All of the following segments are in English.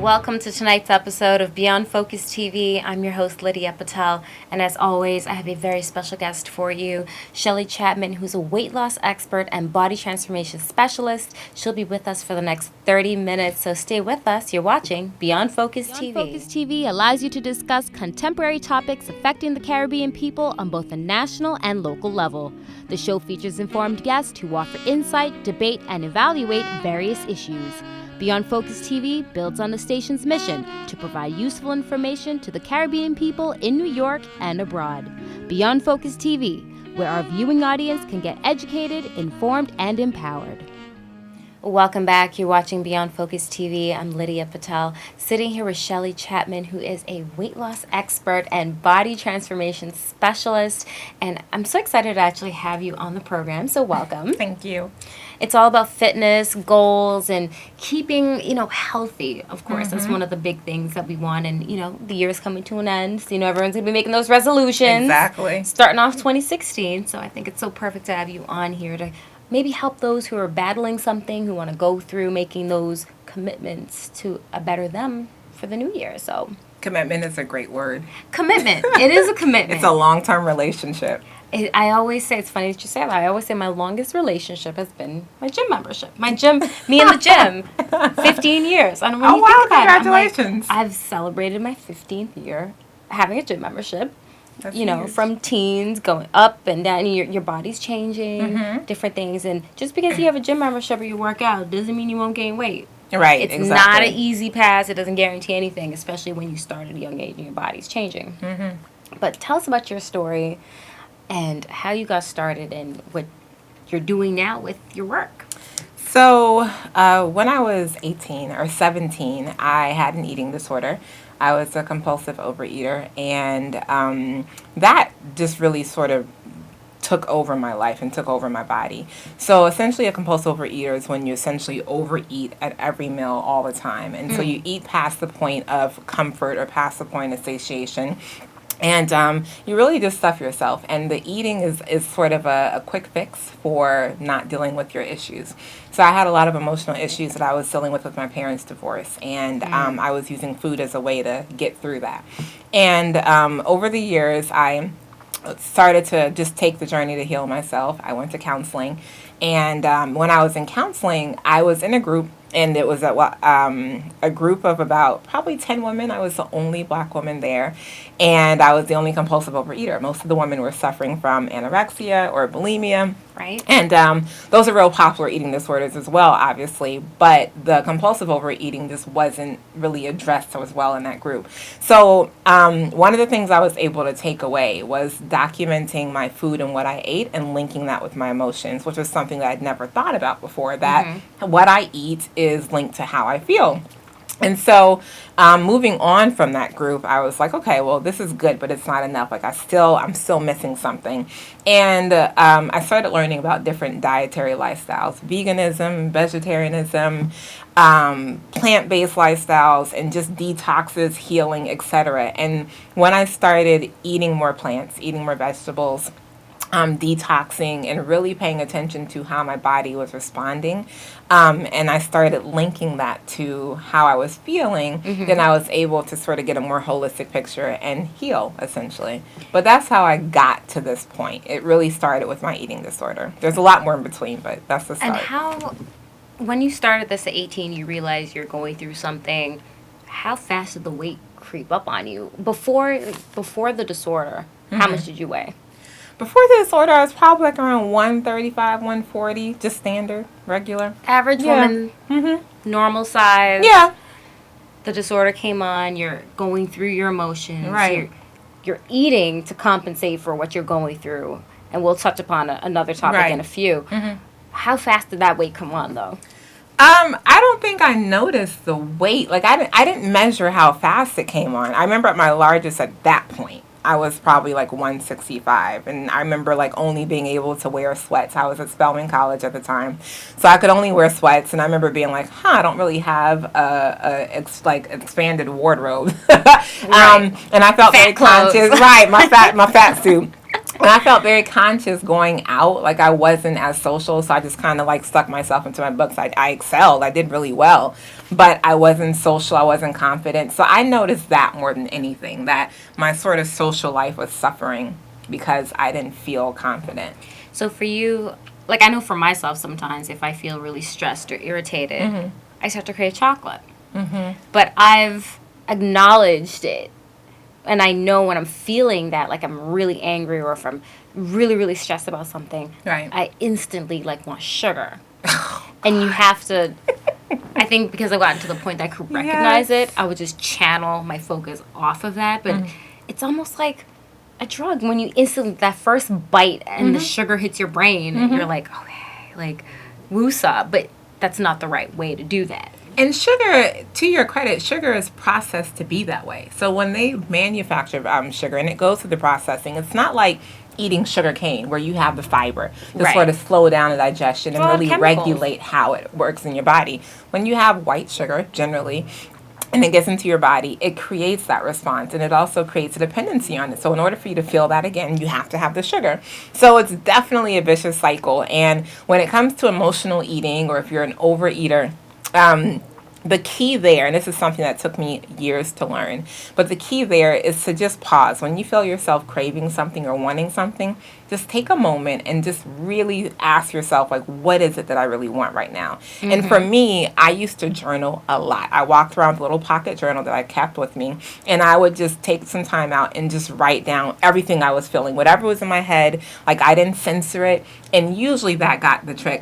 Welcome to tonight's episode of Beyond Focus TV. I'm your host, Lydia Patel, and as always, I have a very special guest for you, Shelley Chapman, who's a weight loss expert and body transformation specialist. She'll be with us for the next 30 minutes, so stay with us. You're watching Beyond Focus TV. Beyond Focus TV allows you to discuss contemporary topics affecting the Caribbean people on both a national and local level. The show features informed guests who offer insight, debate, and evaluate various issues. Beyond Focus TV builds on the station's mission to provide useful information to the Caribbean people in New York and abroad. Beyond Focus TV, where our viewing audience can get educated, informed, and empowered. Welcome back. You're watching Beyond Focus TV. I'm Lydia Patel, sitting here with Shelley Chapman, who is a weight loss expert and body transformation specialist. And I'm so excited to actually have you on the program, so welcome. Thank you. It's all about fitness, goals, and keeping, healthy, of course. That's one of the big things that we want. And, the year is coming to an end. So, everyone's going to be making those resolutions. Exactly. Starting off 2016. So I think it's so perfect to have you on here to maybe help those who are battling something, who want to go through making those commitments to a better them for the new year. So commitment is a great word. Commitment. It is a commitment. It's a long-term relationship. I always say, it's funny that you say that. I always say my longest relationship has been my gym membership. Me and the gym, 15 years. And when you think about congratulations. I've celebrated my 15th year having a gym membership. That's huge. From teens going up and down, your body's changing, different things. And just because you have a gym membership or you work out doesn't mean you won't gain weight. Right, It's exactly. not an easy pass. It doesn't guarantee anything, especially when you start at a young age and your body's changing. But tell us about your story and how you got started and what you're doing now with your work. So when I was 18 or 17, I had an eating disorder. I was a compulsive overeater, and that just really sort of took over my life and took over my body. So essentially a compulsive overeater is when you essentially overeat at every meal all the time. And so you eat past the point of comfort or past the point of satiation. And you really just stuff yourself. And the eating is sort of a quick fix for not dealing with your issues. So I had a lot of emotional issues that I was dealing with my parents' divorce. And I was using food as a way to get through that. And over the years, I started to just take the journey to heal myself. I went to counseling. And when I was in counseling, I was in a group. And it was a group of about probably 10 women. I was the only black woman there. And I was the only compulsive overeater. Most of the women were suffering from anorexia or bulimia. Right. And those are real popular eating disorders as well, obviously. But the compulsive overeating just wasn't really addressed as well in that group. So one of the things I was able to take away was documenting my food and what I ate and linking that with my emotions, which was something that I'd never thought about before, that what I eat is linked to how I feel. And so moving on from that group, I was like, okay, well, this is good, but it's not enough. Like I'm still missing something. And I started learning about different dietary lifestyles, veganism, vegetarianism, plant-based lifestyles, and just detoxes, healing, etc. And when I started eating more plants, eating more vegetables, detoxing and really paying attention to how my body was responding. And I started linking that to how I was feeling, then I was able to sort of get a more holistic picture and heal, essentially. But that's how I got to this point. It really started with my eating disorder. There's a lot more in between, but that's the start. And when you started this at 18, you realized you're going through something, how fast did the weight creep up on you? Before the disorder, how much did you weigh? Before the disorder, I was probably like around 135, 140, just standard, regular. Average woman, normal size. Yeah. The disorder came on, you're going through your emotions. Right. You're eating to compensate for what you're going through. And we'll touch upon another topic in a few. How fast did that weight come on, though? I don't think I noticed the weight. Like, I didn't measure how fast it came on. I remember at my largest at that point, I was probably like 165, and I remember like only being able to wear sweats. I was at Spelman College at the time, so I could only wear sweats, and I remember being like, I don't really have a expanded wardrobe. Right. And I felt fat very clothes. conscious. Right, my fat suit. And I felt very conscious going out. Like, I wasn't as social, so I just kind of, like, stuck myself into my books. I excelled. I did really well. But I wasn't social. I wasn't confident. So I noticed that more than anything, that my sort of social life was suffering because I didn't feel confident. So for you, like, I know for myself sometimes if I feel really stressed or irritated, I start to crave chocolate. But I've acknowledged it. And I know when I'm feeling that, like I'm really angry or if I'm really, really stressed about something, Right. I instantly, like, want sugar. And you have to, I think because I've gotten to the point that I could recognize it, I would just channel my focus off of that. But it's almost like a drug. When you instantly, that first bite and the sugar hits your brain, you're like, okay, like, woosah. But that's not the right way to do that. And sugar, to your credit, sugar is processed to be that way. So when they manufacture sugar and it goes through the processing, it's not like eating sugar cane where you have the fiber to sort of slow down the digestion and really regulate how it works in your body. When you have white sugar, generally, and it gets into your body, it creates that response, and it also creates a dependency on it. So in order for you to feel that again, you have to have the sugar. So it's definitely a vicious cycle. And when it comes to emotional eating, or if you're an overeater, the key there, and this is something that took me years to learn, but the key there is to just pause. When you feel yourself craving something or wanting something, just take a moment and just really ask yourself, like, what is it that I really want right now? And for me, I used to journal a lot. I walked around with a little pocket journal that I kept with me, and I would just take some time out and just write down everything I was feeling, whatever was in my head. Like, I didn't censor it, and usually that got the trick,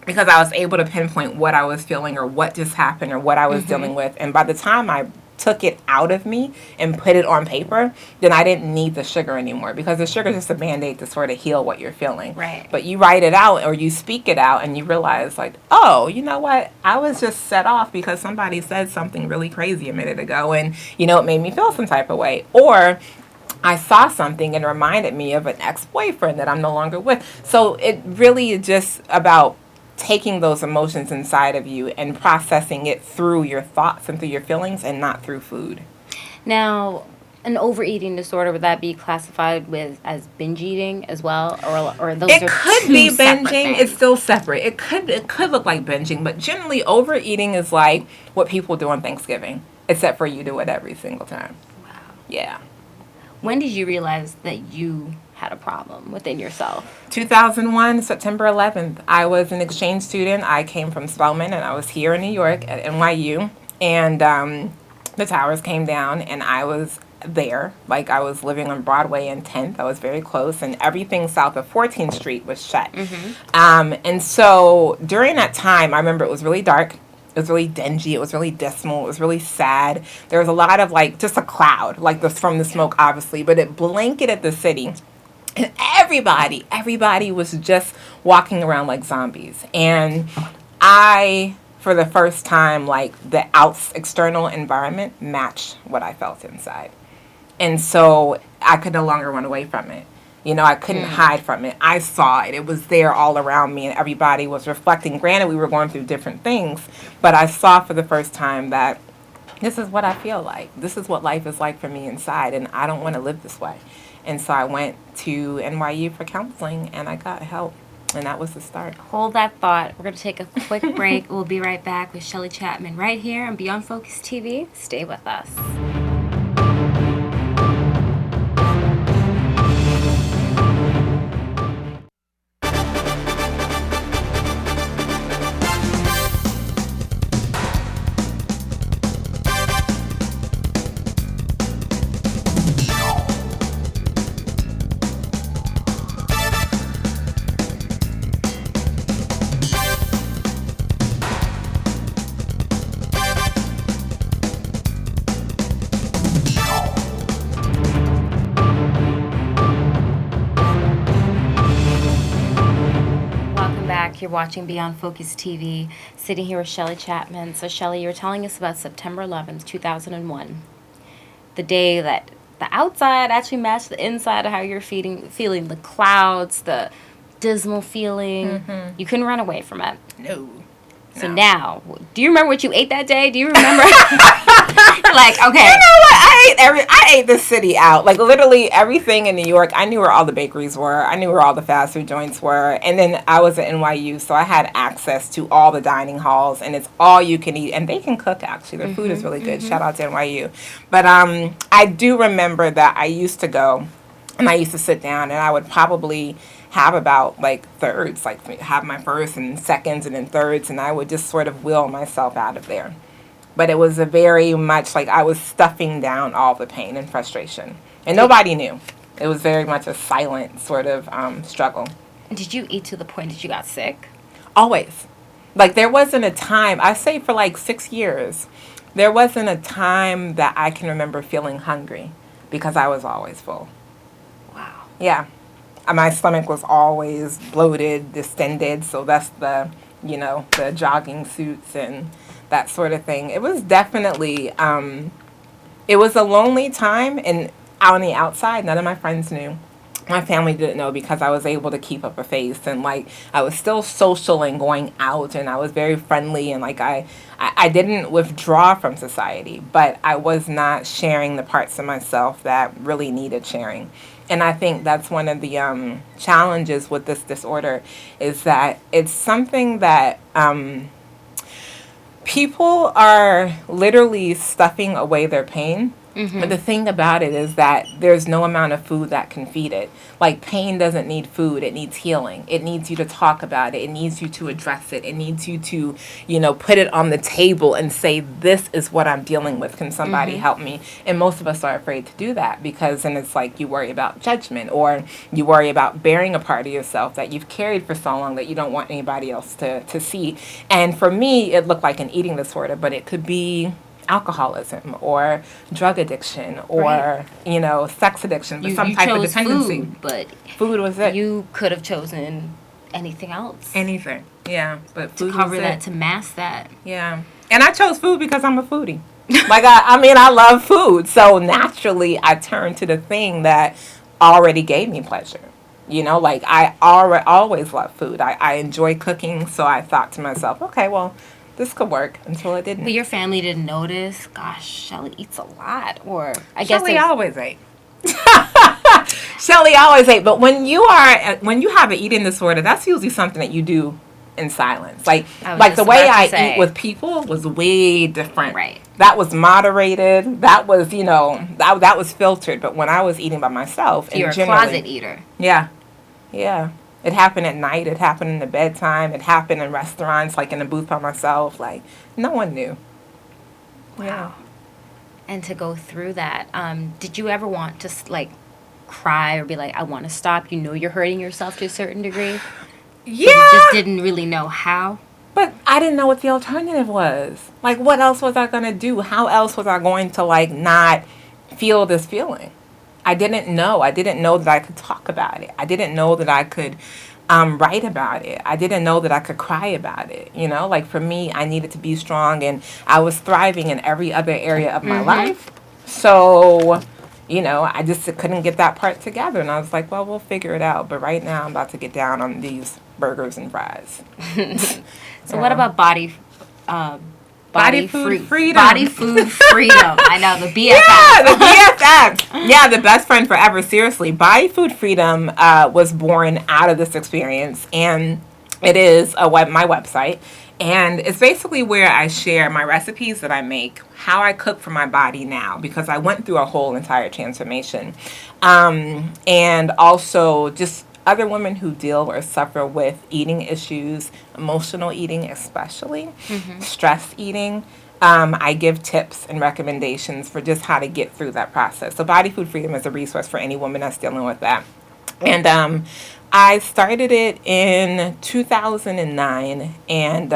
because I was able to pinpoint what I was feeling or what just happened or what I was dealing with. And by the time I took it out of me and put it on paper, then I didn't need the sugar anymore, because the sugar is just a Band-Aid to sort of heal what you're feeling. Right. But you write it out or you speak it out and you realize, like, oh, you know what? I was just set off because somebody said something really crazy a minute ago, and, you know, it made me feel some type of way. Or I saw something and reminded me of an ex-boyfriend that I'm no longer with. So it really is just about taking those emotions inside of you and processing it through your thoughts and through your feelings, and not through food. Now, an overeating disorder, would that be classified as binge eating as well, or those It are could two be separate binging. things? It's still separate. It could look like binging, but generally overeating is like what people do on Thanksgiving, except for you do it every single time. Wow. Yeah. When did you realize that you had a problem within yourself? 2001, September 11th. I was an exchange student. I came from Spelman, and I was here in New York at NYU. And the towers came down, and I was there. Like, I was living on Broadway and 10th. I was very close, and everything south of 14th Street was shut. And so during that time, I remember it was really dark. It was really dingy. It was really dismal. It was really sad. There was a lot of, like, just a cloud, like, from the smoke, obviously, but it blanketed the city. And everybody was just walking around like zombies. And I, for the first time, like, the external environment matched what I felt inside. And so I could no longer run away from it. You know, I couldn't hide from it. I saw it. It was there all around me, and everybody was reflecting. Granted, we were going through different things, but I saw for the first time that this is what I feel like. This is what life is like for me inside, and I don't want to live this way. And so I went to NYU for counseling, and I got help, and that was the start. Hold that thought. We're going to take a quick break. We'll be right back with Shelley Chapman right here on Beyond Focus TV. Stay with us. You're watching Beyond Focus TV, sitting here with Shelley Chapman. So, Shelley, you were telling us about September 11th, 2001, the day that the outside actually matched the inside of how you're feeling the clouds, the dismal feeling. You couldn't run away from it. No. So No. now, do you remember what you ate that day? Do you remember? Like, okay. You know what? I ate the city out. Like literally everything in New York. I knew where all the bakeries were. I knew where all the fast food joints were. And then I was at NYU, so I had access to all the dining halls, and it's all you can eat. And they can cook actually. Their food is really good. Shout out to NYU. But I do remember that I used to go, and I used to sit down, and I would probably have about like thirds, like have my first and seconds and then thirds, and I would just sort of will myself out of there. But it was a very much like I was stuffing down all the pain and frustration. And nobody knew. It was very much a silent sort of struggle. Did you eat to the point that you got sick? Always. Like there wasn't a time, I say for like 6 years, there wasn't a time that I can remember feeling hungry because I was always full. Wow. Yeah. My stomach was always bloated, distended, so that's the, the jogging suits and that sort of thing. It was definitely, it was a lonely time, and on the outside, none of my friends knew. My family didn't know because I was able to keep up a face, and like I was still social and going out, and I was very friendly, and like I didn't withdraw from society, but I was not sharing the parts of myself that really needed sharing. And I think that's one of the challenges with this disorder is that it's something that people are literally stuffing away their pain. But the thing about it is that there's no amount of food that can feed it. Like pain doesn't need food, it needs healing. It needs you to talk about it. It needs you to address it. It needs you to, put it on the table and say, this is what I'm dealing with. Can somebody help me? And most of us are afraid to do that because then it's like you worry about judgment or you worry about bearing a part of yourself that you've carried for so long that you don't want anybody else to see. And for me, it looked like an eating disorder, but it could be alcoholism or drug addiction or sex addiction, but some type of dependency. Food, but food was it. You could have chosen anything else. Anything, yeah. But food to cover was that, it. to mask that. Yeah, and I chose food because I'm a foodie. Like I love food, so naturally I turned to the thing that already gave me pleasure. Like I always loved food. I enjoy cooking, so I thought to myself, okay, well, this could work until it didn't. But your family didn't notice. Gosh, Shelley eats a lot, or I guess Shelley always ate. Shelley always ate, but when you have an eating disorder, that's usually something that you do in silence. Like the way I eat with people was way different. Right. That was moderated. That was that was filtered. But when I was eating by myself, you're a closet eater. Yeah, yeah. It happened at night. It happened in the bedtime. It happened in restaurants, like in a booth by myself. Like, no one knew. Wow. Yeah. And to go through that, did you ever want to, cry or be like, I want to stop? You're hurting yourself to a certain degree? Yeah. You just didn't really know how? But I didn't know what the alternative was. Like, what else was I going to do? How else was I going to, not feel this feeling? I didn't know. I didn't know that I could talk about it. I didn't know that I could write about it. I didn't know that I could cry about it. For me, I needed to be strong, and I was thriving in every other area of my life. So, I just couldn't get that part together. And I was like, well, we'll figure it out. But right now, I'm about to get down on these burgers and fries. So what about body food freedom. Body food freedom. I know, the BFF. Yeah, the BFF. Yeah, the best friend forever. Seriously, body food freedom was born out of this experience, and it is my website, and it's basically where I share my recipes that I make, how I cook for my body now, because I went through a whole entire transformation, and also just other women who deal or suffer with eating issues, emotional eating especially, stress eating. I give tips and recommendations for just how to get through that process. So Body Food Freedom is a resource for any woman that's dealing with that. And I started it in 2009, and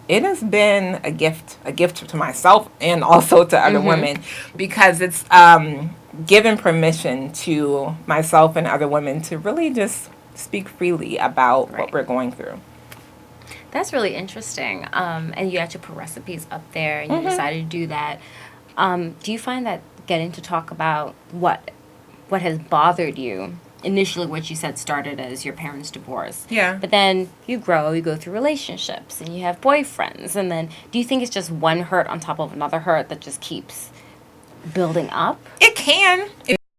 it has been a gift to myself and also to other women, because it's given permission to myself and other women to really just speak freely about what we're going through. That's really interesting. And you actually put recipes up there, and you decided to do that. Do you find that getting to talk about what has bothered you initially what you said started as your parents' divorce. Yeah. But then you grow, you go through relationships, and you have boyfriends. And then do you think it's just one hurt on top of another hurt that just keeps building up? It can.